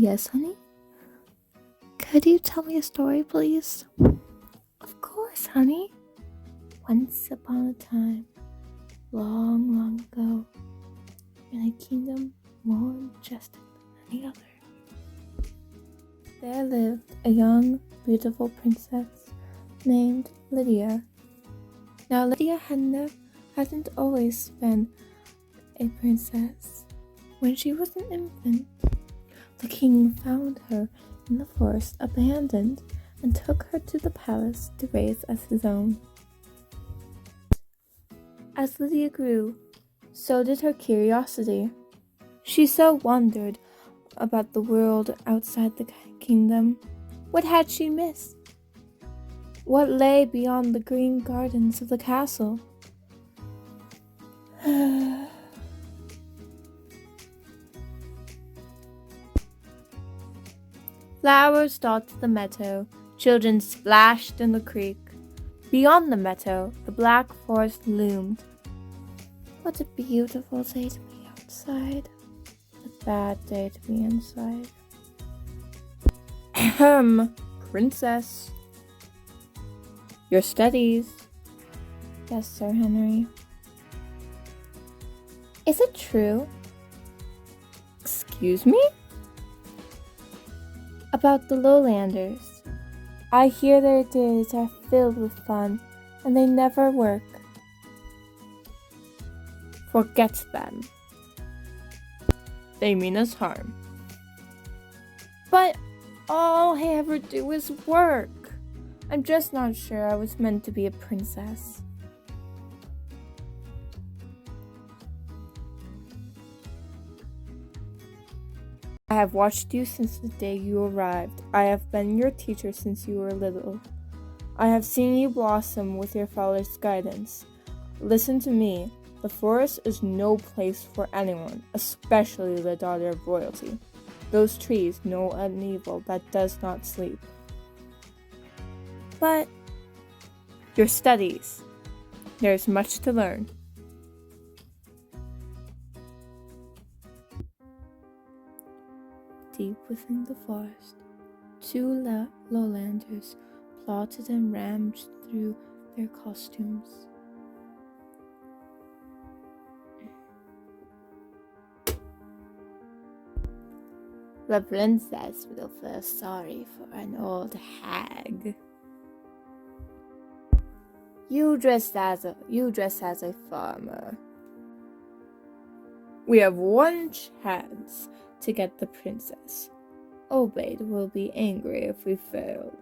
Yes, honey? Could you tell me a story, please? Of course, honey. Once upon a time, long, long ago, in a kingdom more majestic than any other, there lived a young, beautiful princess named Lydia. Now, Lydia hadn't always been a princess. When she was an infant, the king found her in the forest abandoned and took her to the palace to raise as his own. As Lydia grew, so did her curiosity. She so wondered about the world outside the kingdom. What had she missed? What lay beyond the green gardens of the castle? Flowers dotted the meadow, children splashed in the creek. Beyond the meadow, the black forest loomed. What a beautiful day to be outside. A bad day to be inside. Ahem, princess. Your studies. Yes, Sir Henry. Is it true? Excuse me? About the lowlanders. I hear their days are filled with fun, and they never work. Forget them. They mean us harm. But all I ever do is work. I'm just not sure I was meant to be a princess. I have watched you since the day you arrived. I have been your teacher since you were little. I have seen you blossom with your father's guidance. Listen to me. The forest is no place for anyone, especially the daughter of royalty. Those trees know an evil that does not sleep. But your studies. There's much to learn. Deep within the forest, two lowlanders plotted and rammed through their costumes. The princess will feel sorry for an old hag. You dress as a farmer. We have one chance to get the princess. Obaid will be angry if we fail.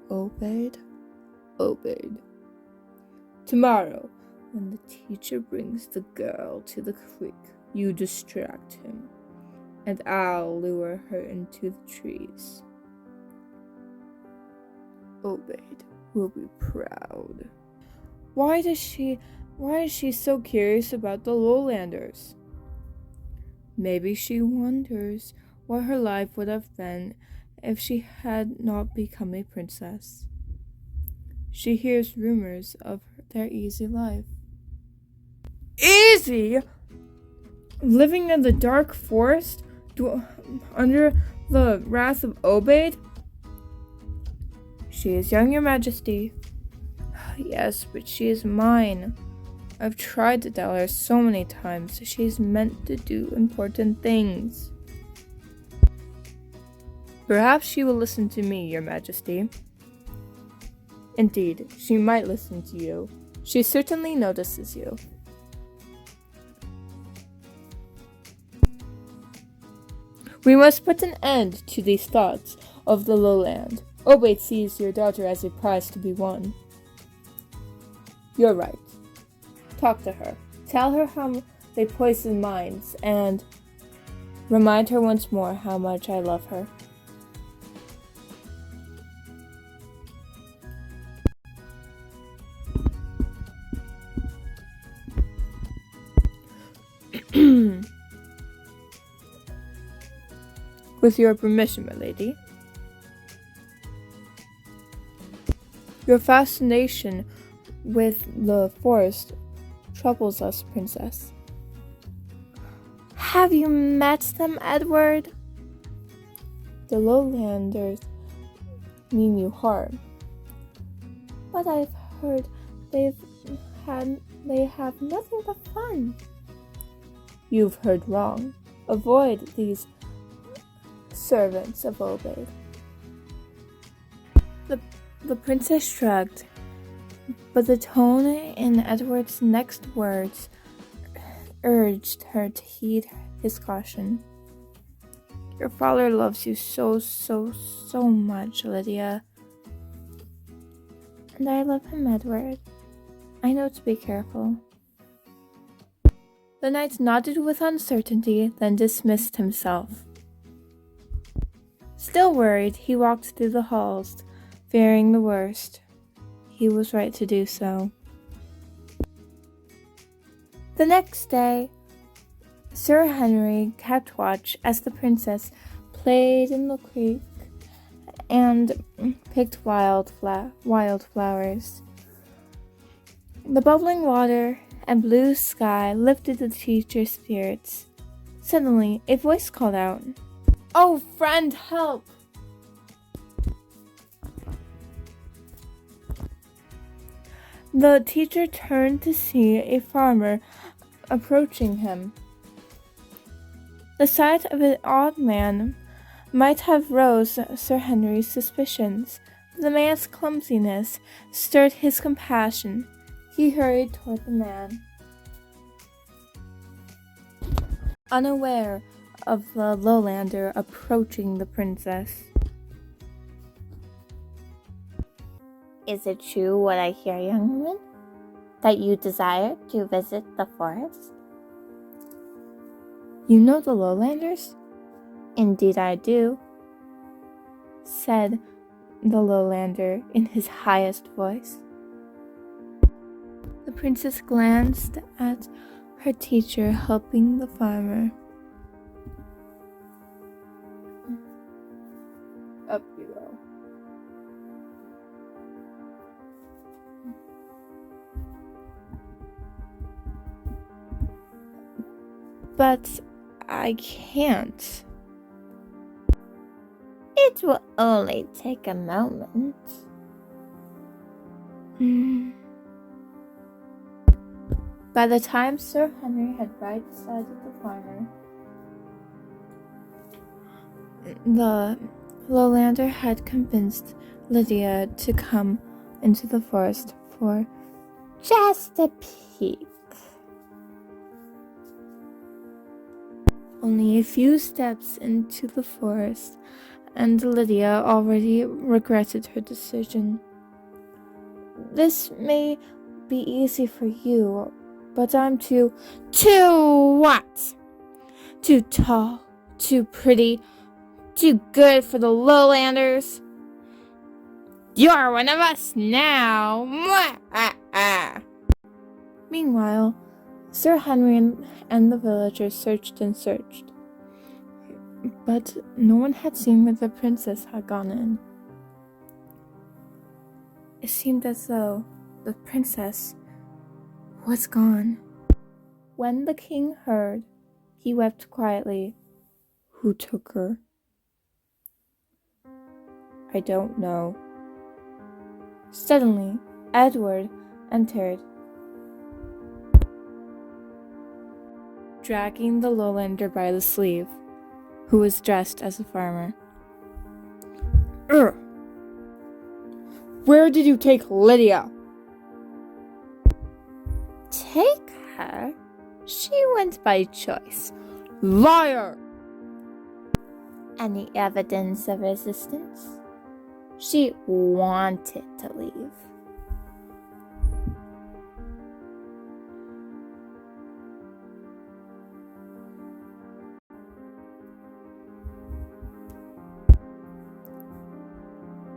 Obaid? Tomorrow, when the teacher brings the girl to the creek, you distract him, and I'll lure her into the trees. Obaid will be proud. Why is she so curious about the lowlanders? Maybe she wonders what her life would have been if she had not become a princess. She hears rumors of their easy life. Easy? Living in the dark forest under the wrath of Obaid? She is young, Your Majesty. Yes, but she is mine. I've tried to tell her so many times that she's meant to do important things. Perhaps she will listen to me, Your Majesty. Indeed, she might listen to you. She certainly notices you. We must put an end to these thoughts of the lowland. Obaid sees your daughter as a prize to be won. You're right. Talk to her. Tell her how they poison minds, and remind her once more how much I love her. With your permission, my lady. Your fascination with the forest troubles us, Princess. Have you met them, Edward? The lowlanders mean you harm. But I've heard they have nothing but fun. You've heard wrong. Avoid these servants of Obed. The princess shrugged, but the tone in Edward's next words urged her to heed his caution. Your father loves you so much, Lydia. And I love him, Edward. I know to be careful. The knight nodded with uncertainty, then dismissed himself. Still worried, he walked through the halls, fearing the worst. He was right to do so. The next day, Sir Henry kept watch as the princess played in the creek and picked wildflowers. The bubbling water and blue sky lifted the teacher's spirits. Suddenly, a voice called out, "Oh, friend, help!" The teacher turned to see a farmer approaching him. The sight of an odd man might have roused Sir Henry's suspicions, but the man's clumsiness stirred his compassion. He hurried toward the man, unaware of the lowlander approaching the princess. Is it true what I hear, young woman, that you desire to visit the forest? You know the lowlanders? Indeed I do, said the lowlander in his highest voice. The princess glanced at her teacher helping the farmer. Up you go. But I can't. It will only take a moment. By the time Sir Henry had right-sided the farmer, the lowlander had convinced Lydia to come into the forest for Just a peek. Only a few steps into the forest, and Lydia already regretted her decision. This may be easy for you, but I'm too what? Too tall, too pretty, too good for the lowlanders. You're one of us now. Meanwhile, Sir Henry and the villagers searched and searched, but no one had seen where the princess had gone in. It seemed as though the princess was gone. When the king heard, he wept quietly. Who took her? I don't know. Suddenly, Edward entered, dragging the lowlander by the sleeve, who was dressed as a farmer. Where did you take Lydia? Take her? She went by choice. Liar! Any evidence of resistance? She wanted to leave.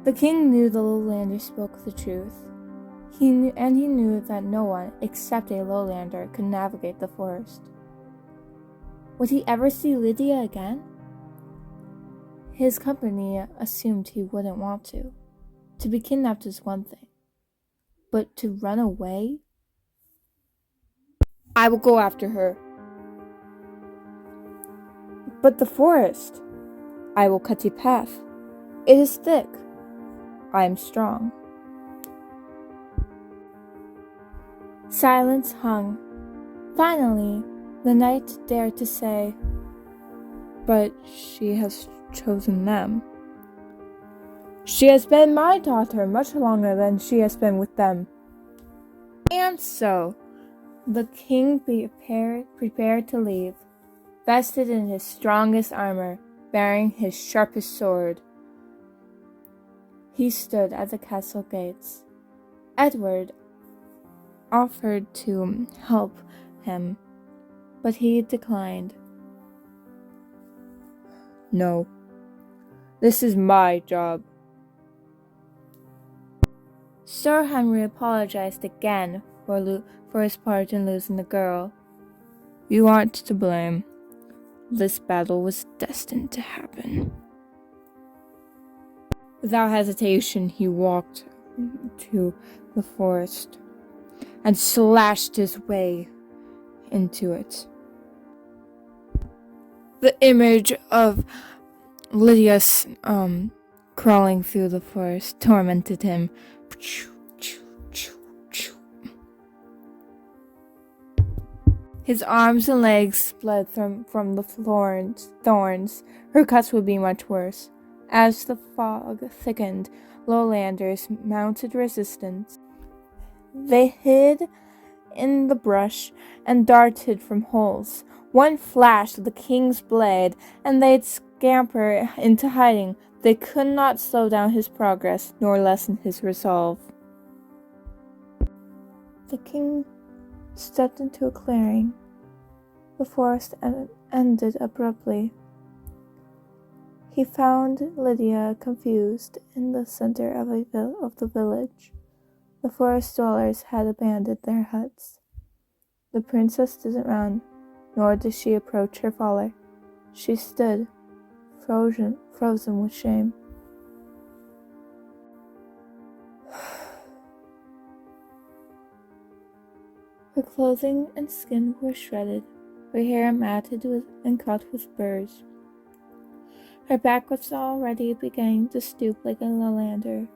The king knew the lowlander spoke the truth. He knew that no one except a lowlander could navigate the forest. Would he ever see Lydia again? His company assumed he wouldn't want to. To be kidnapped is one thing, but to run away? I will go after her. But the forest? I will cut a path. It is thick. I am strong. Silence hung. Finally, the knight dared to say, "But she has chosen them. She has been my daughter much longer than she has been with them." And so, the king prepared to leave, vested in his strongest armor, bearing his sharpest sword. He stood at the castle gates. Edward offered to help him, but he declined. "No, this is my job." Sir Henry apologized again for his part in losing the girl. "You aren't to blame. This battle was destined to happen." Without hesitation, he walked to the forest and slashed his way into it. The image of Lydia crawling through the forest tormented him. His arms and legs bled from the thorns. Her cuts would be much worse. As the fog thickened, lowlanders mounted resistance. They hid in the brush and darted from holes. One flash of the king's blade, and they'd scamper into hiding. They could not slow down his progress, nor lessen his resolve. The king stepped into a clearing. The forest ended abruptly. He found Lydia confused in the center of the village. The forest dwellers had abandoned their huts. The princess didn't run, nor did she approach her father. She stood, frozen with shame. Her clothing and skin were shredded, her hair matted and cut with burrs. Her back was already beginning to stoop like a lowlander.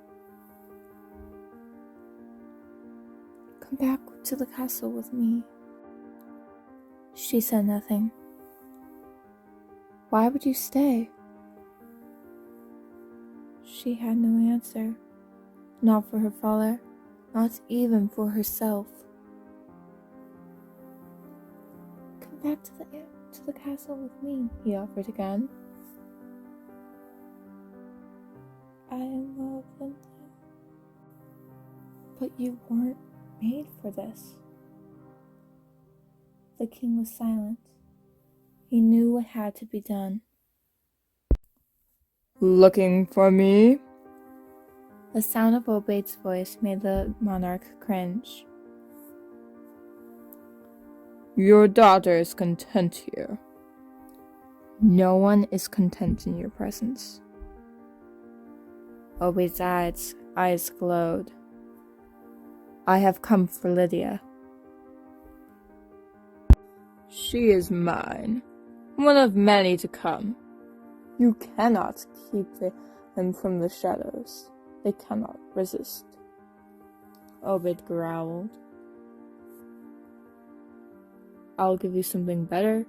"Come back to the castle with me." She said nothing. "Why would you stay?" She had no answer. Not for her father, not even for herself. "Come back to the castle with me," he offered again. "I love them, but you weren't made for this." The king was silent. He knew what had to be done. "Looking for me?" The sound of Obaid's voice made the monarch cringe. "Your daughter is content here." "No one is content in your presence." Obaid's eyes glowed. "I have come for Lydia." "She is mine, one of many to come. You cannot keep them from the shadows. They cannot resist." Obaid growled. "I'll give you something better."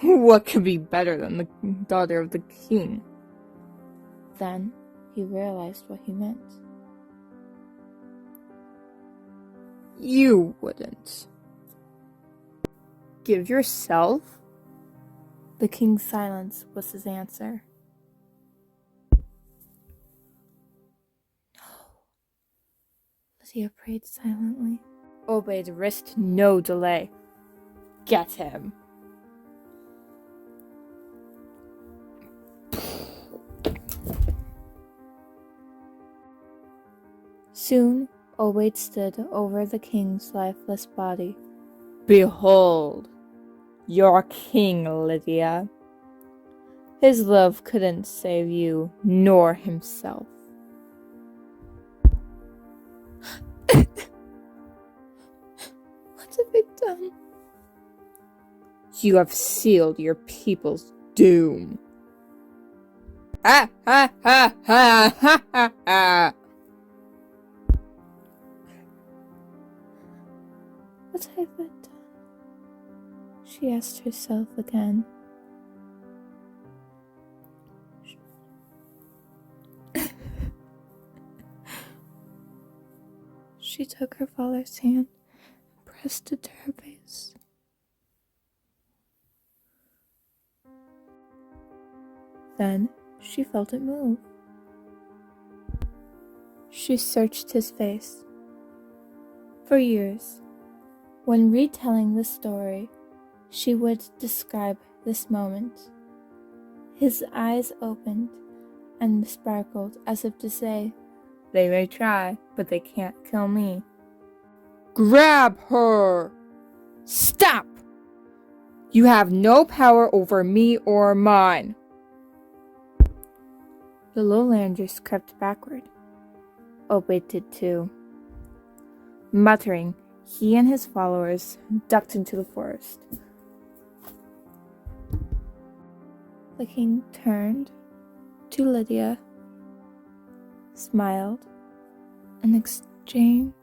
"What could be better than the daughter of the king?" Then he realized what he meant. "You wouldn't." "Give yourself?" The king's silence was his answer. "No," Lydia prayed silently. Obaid risked no delay. "Get him." Soon, Obaid stood over the king's lifeless body. "Behold, your king, Lydia. His love couldn't save you, nor himself." "What have I done?" "You have sealed your people's doom." ha ha ha ha ha ha ha. What have I done? She asked herself again. She took her father's hand and pressed it to her face. Then she felt it move. She searched his face. For years, when retelling the story, she would describe this moment. His eyes opened and sparkled as if to say, "They may try, but they can't kill me." Grab her! Stop! You have no power over me or mine. The Lowlanders crept backward. Obed did too. Muttering, he and his followers ducked into the forest. The king turned to Lydia, smiled, and extended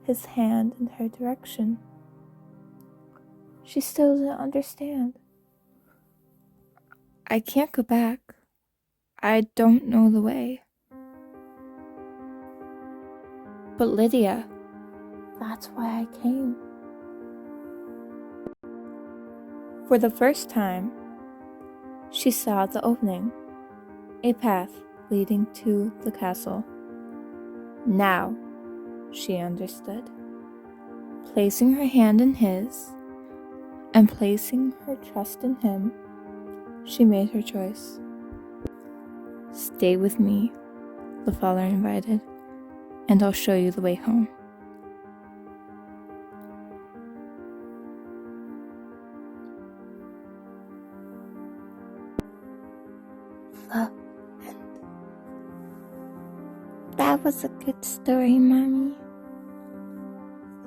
his hand in her direction. She still didn't understand. "I can't go back. I don't know the way." "But Lydia, that's why I came." For the first time, she saw the opening, a path leading to the castle. Now, she understood. Placing her hand in his, and placing her trust in him, she made her choice. "Stay with me," the father invited, "and I'll show you the way home." That was a good story, Mommy.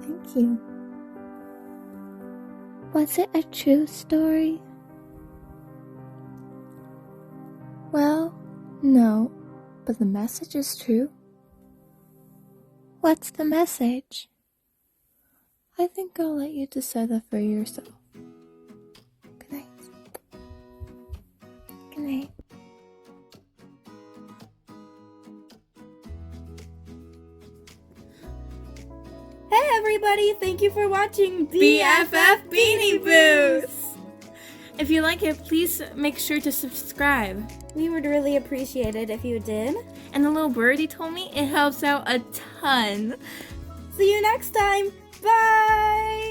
Thank you. Was it a true story? Well, no, but the message is true. What's the message? I think I'll let you decide that for yourself. Good night. Good night. Hey everybody, thank you for watching BFF Beanie Boost! If you like it, please make sure to subscribe. We would really appreciate it if you did. And the little birdie told me it helps out a ton. See you next time. Bye!